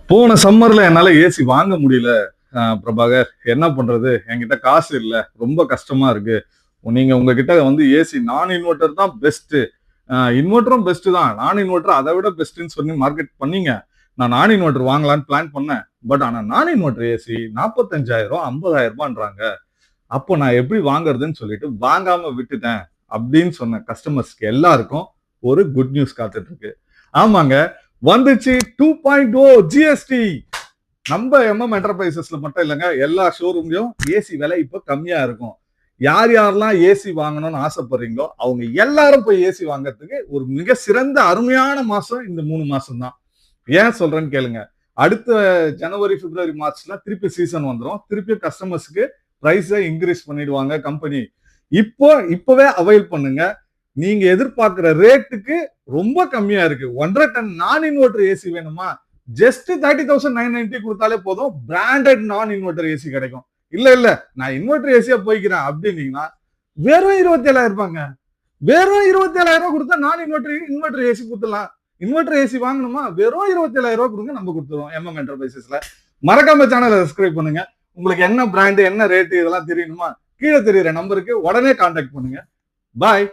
போன சம்மர்ல என்னால ஏசி வாங்க முடியல. பிரபாகர். என்ன பண்றது? என்கிட்ட காசு இல்ல. ரொம்ப கஷ்டமா இருக்கு. நீங்க உங்ககிட்ட வந்து ஏசி நான் இன்வெர்டர் தான் பெஸ்ட். இன்வெர்டரும் பெஸ்ட் தான். நான் இன்வெர்டர் அதை விட பெஸ்ட்ன்னு சொல்லி மார்க்கெட் பண்ணீங்க. நான் இன்வெர்டர் வாங்கலாம்னு பிளான் பண்ணேன். பட் ஆனா நான் இன்வெர்டர் ஏசி 45,000 50,000 அப்போ நான் எப்படி வாங்குறதுன்னு சொல்லிட்டு வாங்காம விட்டுட்டேன் அப்படின்னு சொன்ன கஸ்டமர்ஸ்க்கு எல்லாருக்கும் ஒரு குட் நியூஸ் காத்துட்டு இருக்கு. ஆமாங்க, வந்துச்சு 2.0 ஜிஎஸ்டி. நம்ம என்டர்பிரைசஸ்ல மட்டும் இல்லைங்க, எல்லா ஷோரூம்லயும் ஏசி விலை இப்போ கம்மியா இருக்கும். யார் யாரெல்லாம் ஏசி வாங்கணும்னு ஆசைப்படுறீங்களோ அவங்க எல்லாரும் போய் ஏசி வாங்குறதுக்கு ஒரு மிக சிறந்த அருமையான மாசம் இந்த 3 மாசம் தான். ஏன் சொல்றேன்னு கேளுங்க. அடுத்த ஜனவரி பிப்ரவரி மார்ச்ல திருப்பி சீசன் வந்துடும். திருப்பி கஸ்டமர்ஸ்க்கு பிரைஸை இன்க்ரீஸ் பண்ணிடுவாங்க கம்பெனி. இப்பவே அவைல் பண்ணுங்க. நீங்க எதிர்பார்க்கிற ரேட்டுக்கு ரொம்ப கம்மியா இருக்கு. 1.5 டன் நான் இன்வெர்டர் ஏசி வேணுமா? ஜஸ்ட் 30,990 கொடுத்தாலே போதும். பிராண்டட் நான் இன்வெர்டர் ஏசி கிடைக்கும். இல்ல நான் இன்வெர்டர் ஏசியா போய்க்கிறேன் அப்படின்னீங்கன்னா வெறும் 27,000 வெறும் 27,000 கொடுத்தா நான் இன்வெர்டர் ஏசி கொடுத்துடலாம். இன்வெர்டர் ஏசி வாங்கணுமா? வெறும் 27,000 கொடுங்க, நம்ம கொடுத்துருவோம் என்டர்பிரைசஸ்ல. மறக்காம சேனலை சப்ஸ்கிரைப் பண்ணுங்க. உங்களுக்கு என்ன பிராண்ட், என்ன ரேட் இதெல்லாம் தெரியணுமா? கீழே தெரியுற நம்பருக்கு உடனே கான்டாக்ட் பண்ணுங்க. பாய்.